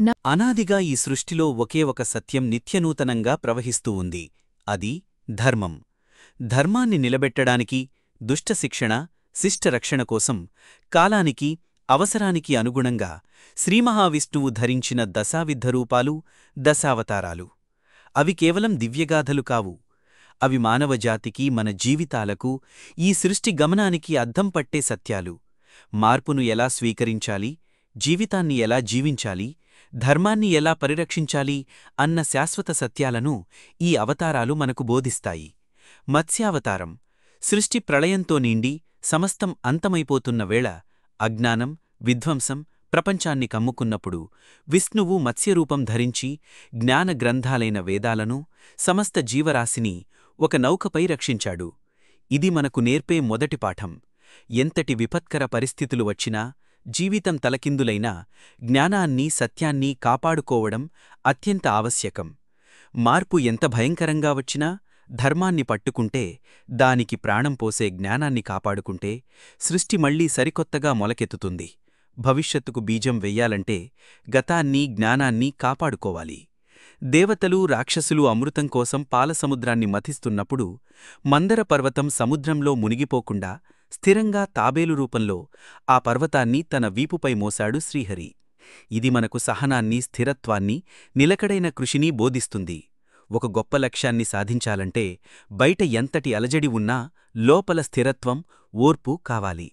అనాదిగా ఈ సృష్టిలో ఒకే ఒక సత్యం నిత్యనూతనంగా ప్రవహిస్తూ ఉంది. అది ధర్మం. ధర్మాన్ని నిలబెట్టడానికి దుష్టశిక్షణ, శిష్టరక్షణ కోసం కాలానికి, అవసరానికి అనుగుణంగా శ్రీమహావిష్ణువు ధరించిన దశావిద్ధరూపాలు, దశావతారాలు. అవి కేవలం దివ్యగాథలు కావు. అవి మానవజాతికి, మన జీవితాలకు, ఈ సృష్టి గమనానికి అద్దం పట్టే సత్యాలు. మార్పును ఎలా స్వీకరించాలి, జీవితాన్ని ఎలా జీవించాలి, ధర్మాన్ని ఎలా పరిరక్షించాలి అన్న శాశ్వత సత్యాలను ఈ అవతారాలు మనకు బోధిస్తాయి. మత్స్యావతారం సృష్టి ప్రళయంతో నిండి సమస్తం అంతమైపోతున్న వేళ, అజ్ఞానం, విధ్వంసం ప్రపంచాన్ని కమ్ముకున్నప్పుడు విష్ణువు మత్స్యరూపం ధరించి జ్ఞాన గ్రంథాలైన వేదాలను, సమస్త జీవరాశిని ఒక నౌకపై రక్షించాడు. ఇది మనకు నేర్పే మొదటి పాఠం. ఎంతటి విపత్కర పరిస్థితులు వచ్చినా, జీవితం తలకిందులైనా జ్ఞానాన్ని, సత్యాన్ని కాపాడుకోవడం అత్యంత ఆవశ్యకం. మార్పు ఎంత భయంకరంగా వచ్చినా ధర్మాన్ని పట్టుకుంటే, దానికి ప్రాణం పోసే జ్ఞానాన్ని కాపాడుకుంటే సృష్టి మళ్లీ సరికొత్తగా మొలకెత్తుతుంది. భవిష్యత్తుకు బీజం వెయ్యాలంటే గతాన్ని, జ్ఞానాన్ని కాపాడుకోవాలి. దేవతలు, రాక్షసులు అమృతం కోసం పాలసముద్రాన్ని మథిస్తున్నప్పుడు మందర పర్వతం సముద్రంలో మునిగిపోకుండా స్థిరంగా తాబేలు రూపంలో ఆ పర్వతాన్ని తన వీపుపై మోశాడు శ్రీహరి. ఇది మనకు సహనాన్ని, స్థిరత్వాన్ని, నిలకడైన కృషిని బోధిస్తుంది. ఒక గొప్ప లక్ష్యాన్ని సాధించాలంటే బయట ఎంతటి అలజడి ఉన్నా లోపల స్థిరత్వం, ఓర్పు కావాలి.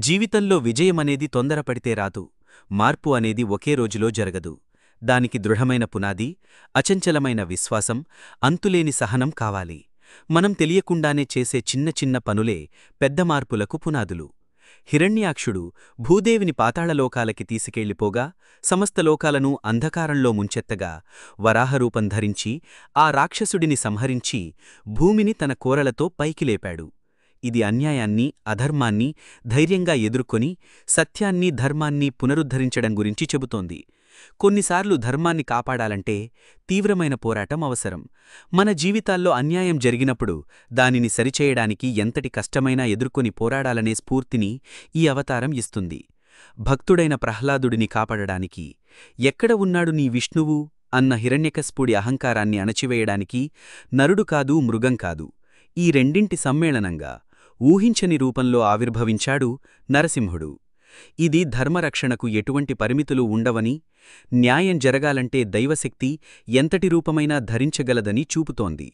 జీవితంలో విజయమనేది తొందరపడితే రాదు. మార్పు అనేది ఒకే రోజులో జరగదు. దానికి దృఢమైన పునాది, అచంచలమైన విశ్వాసం, అంతులేని సహనం కావాలి. మనం తెలియకుండానే చేసే చిన్న చిన్న పనులే పెద్ద మార్పులకు పునాదులు. హిరణ్యాక్షుడు భూదేవిని పాతాళలోకాలకి తీసుకెళ్లిపోగా, సమస్త లోకాలను అంధకారంలో ముంచెత్తగా, వరాహరూపం ధరించి ఆ రాక్షసుడిని సంహరించి భూమిని తన కోరలతో పైకి లేపాడు. ఇది అన్యాయాన్ని, అధర్మాన్ని ధైర్యంగా ఎదుర్కొని సత్యాన్ని, ధర్మాన్ని పునరుద్ధరించడం గురించి చెబుతోంది. కొన్నిసార్లు ధర్మాన్ని కాపాడాలంటే తీవ్రమైన పోరాటం అవసరం. మన జీవితాల్లో అన్యాయం జరిగినప్పుడు దానిని సరిచేయడానికి ఎంతటి కష్టమైనా ఎదుర్కొని పోరాడాలనే స్ఫూర్తిని ఈ అవతారం ఇస్తుంది. భక్తుడైన ప్రహ్లాదుడిని కాపాడడానికి, ఎక్కడ ఉన్నాడు నీ విష్ణువు అన్న హిరణ్యకశిపుడి అహంకారాన్ని అణచివేయడానికి నరుడు కాదు, మృగం కాదు, ఈ రెండింటి సమ్మేళనంగా ఊహించని రూపంలో ఆవిర్భవించాడు నరసింహుడు. ఇది ధర్మరక్షణకు ఎటువంటి పరిమితులు ఉండవని, న్యాయం జరగాలంటే దైవశక్తి ఎంతటి రూపమైనా ధరించగలదని చూపుతోంది.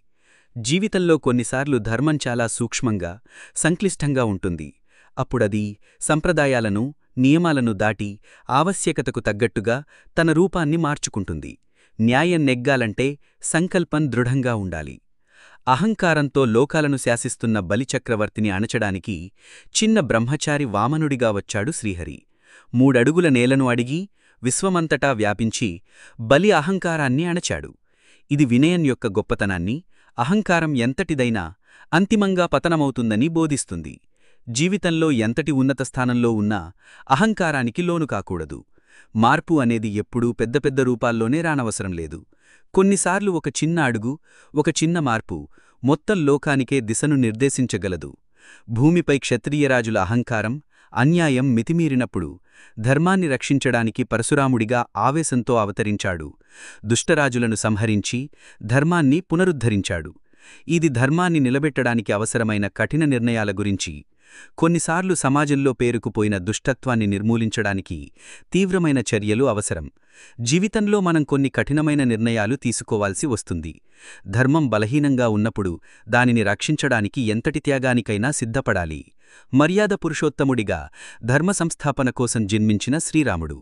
జీవితంలో కొన్నిసార్లు ధర్మం చాలా సూక్ష్మంగా, సంక్లిష్టంగా ఉంటుంది. అప్పుడది సంప్రదాయాలను, నియమాలను దాటి ఆవశ్యకతకు తగ్గట్టుగా తన రూపాన్ని మార్చుకుంటుంది. న్యాయం నెగ్గాలంటే సంకల్పం దృఢంగా ఉండాలి. అహంకారంతో లోకాలను శాసిస్తున్న బలిచక్రవర్తిని అణచడానికి చిన్న బ్రహ్మచారి వామనుడిగా వచ్చాడు శ్రీహరి. 3 అడుగుల నేలను అడిగి విశ్వమంతటా వ్యాపించి బలి అహంకారాన్ని అణచాడు. ఇది వినయం యొక్క గొప్పతనాన్ని, అహంకారం ఎంతటిదైనా అంతిమంగా పతనమవుతుందని బోధిస్తుంది. జీవితంలో ఎంతటి ఉన్నత స్థానంలో ఉన్నా అహంకారానికి లోను కాకూడదు. మార్పు అనేది ఎప్పుడూ పెద్ద పెద్ద రూపాల్లోనే రానవసరం లేదు. కొన్నిసార్లు ఒక చిన్న అడుగు, ఒక చిన్న మార్పు మొత్తం లోకానికే దిశను నిర్దేశించగలదు. భూమిపై క్షత్రియరాజుల అహంకారం, అన్యాయం మితిమీరినప్పుడు ధర్మాన్ని రక్షించడానికి పరశురాముడిగా ఆవేశంతో అవతరించాడు. దుష్టరాజులను సంహరించి ధర్మాన్ని పునరుద్ధరించాడు. ఇది ధర్మాన్ని నిలబెట్టడానికి అవసరమైన కఠిన నిర్ణయాల గురించి. కొన్నిసార్లు సమాజంలో పేరుకుపోయిన దుష్టత్వాన్ని నిర్మూలించడానికి తీవ్రమైన చర్యలు అవసరం. జీవితంలో మనం కొన్ని కఠినమైన నిర్ణయాలు తీసుకోవాల్సి వస్తుంది. ధర్మం బలహీనంగా ఉన్నప్పుడు దానిని రక్షించడానికి ఎంతటి త్యాగానికైనా సిద్ధపడాలి. మర్యాద పురుషోత్తముడిగా ధర్మ సంస్థాపన కోసం జన్మించిన శ్రీరాముడు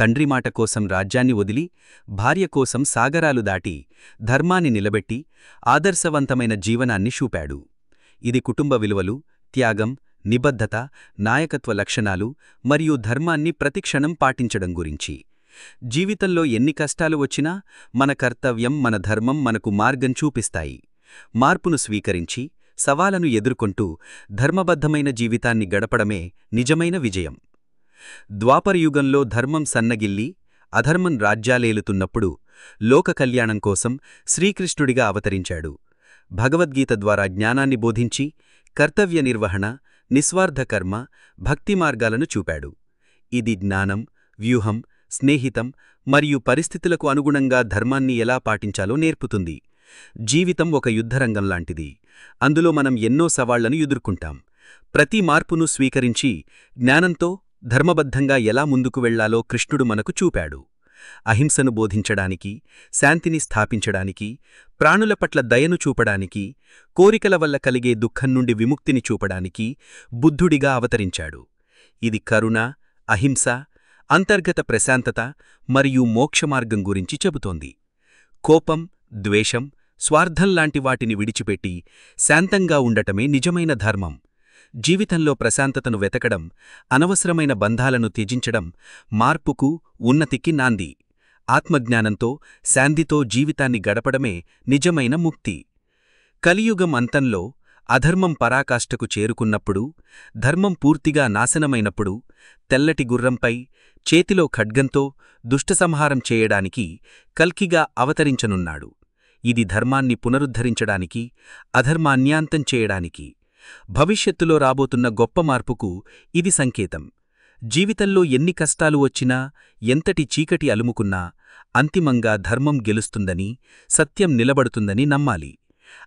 తండ్రి మాట కోసం రాజ్యాన్ని వదిలి, భార్య కోసం సాగరాలు దాటి ధర్మాన్ని నిలబెట్టి ఆదర్శవంతమైన జీవనాన్ని చూపాడు. ఇది కుటుంబ విలువలు, త్యాగం, నిబద్ధత, నాయకత్వ లక్షణాలు మరియు ధర్మాన్ని ప్రతిక్షణం పాటించడం గురించి. జీవితంలో ఎన్ని కష్టాలు వచ్చినా మన కర్తవ్యం, మన ధర్మం మనకు మార్గం చూపిస్తాయి. మార్పును స్వీకరించి, సవాలను ఎదుర్కొంటూ ధర్మబద్ధమైన జీవితాన్ని గడపడమే నిజమైన విజయం. ద్వాపరయుగంలో ధర్మం సన్నగిల్లి అధర్మం రాజ్యాలేలుతున్నప్పుడు లోక కళ్యాణం కోసం శ్రీకృష్ణుడిగా అవతరించాడు. భగవద్గీత ద్వారా జ్ఞానాన్ని బోధించి కర్తవ్య నిర్వహణ, నిస్వార్థ కర్మ, భక్తి మార్గాలను చూపాడు. ఇది జ్ఞానం, వ్యూహం, స్నేహితం మరియు పరిస్థితులకు అనుగుణంగా ధర్మాన్ని ఎలా పాటించాలో నేర్పుతుంది. జీవితం ఒక యుద్ధరంగంలాంటిది. అందులో మనం ఎన్నో సవాళ్లను ఎదుర్కొంటాం. ప్రతి మార్పును స్వీకరించి జ్ఞానంతో ధర్మబద్ధంగా ఎలా ముందుకు వెళ్లాలో కృష్ణుడు మనకు చూపాడు. అహింసను బోధించడానికి, శాంతిని స్థాపించడానికి, ప్రాణుల పట్ల దయను చూపడానికి, కోరికల వల్ల కలిగే దుఃఖం నుండి విముక్తిని చూపడానికి బుద్ధుడిగా అవతరించాడు. ఇది కరుణ, అహింస, అంతర్గత ప్రశాంతత మరియు మోక్షమార్గం గురించి చెబుతోంది. కోపం, ద్వేషం, స్వార్థంలాంటి వాటిని విడిచిపెట్టి శాంతంగా ఉండటమే నిజమైన ధర్మం. జీవితంలో ప్రశాంతతను వెతకడం, అనవసరమైన బంధాలను త్యజించడం మార్పుకు, ఉన్నతికి నాంది. ఆత్మజ్ఞానంతో, శాంతితో జీవితాన్ని గడపడమే నిజమైన ముక్తి. కలియుగం అంతంలో అధర్మం పరాకాష్ఠకు చేరుకున్నప్పుడు, ధర్మం పూర్తిగా నాశనమైనప్పుడు, తెల్లటి గుర్రంపై, చేతిలో ఖడ్గంతో దుష్టసంహారం చేయడానికి కల్కిగా అవతరించనున్నాడు. ఇది ధర్మాన్ని పునరుద్ధరించడానికి, అధర్మాన్యాంతం చేయడానికి. భవిష్యత్తులో రాబోతున్న గొప్ప మార్పుకు ఇది సంకేతం. జీవితంలో ఎన్ని కష్టాలు వచ్చినా, ఎంతటి చీకటి అలుముకున్నా, అంతిమంగా ధర్మం గెలుస్తుందని, సత్యం నిలబడుతుందని నమ్మాలి.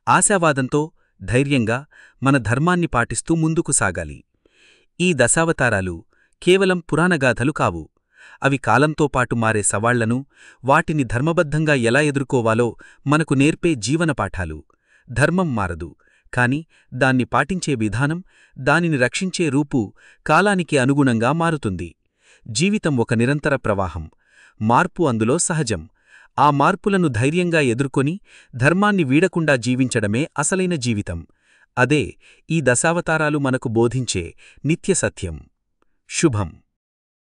ఆశావాదంతో, ధైర్యంగా మన ధర్మాన్ని పాటిస్తూ ముందుకు సాగాలి. ఈ దశావతారాలు కేవలం పురాణగాథలు కావు. అవి కాలంతో పాటు మారే సవాళ్లను, వాటిని ధర్మబద్ధంగా ఎలా ఎదుర్కోవాలో మనకు నేర్పే జీవనపాఠాలు. ధర్మం మారదు, కాని దాన్ని పాటించే విధానం, దానిని రక్షించే రూపు కాలానికి అనుగుణంగా మారుతుంది. జీవితం ఒక నిరంతర ప్రవాహం. మార్పు అందులో సహజం. ఆ మార్పులను ధైర్యంగా ఎదుర్కొని ధర్మాన్ని వీడకుండా జీవించడమే అసలైన జీవితం. అదే ఈ దశావతారాలు మనకు బోధించే నిత్య సత్యం. శుభం.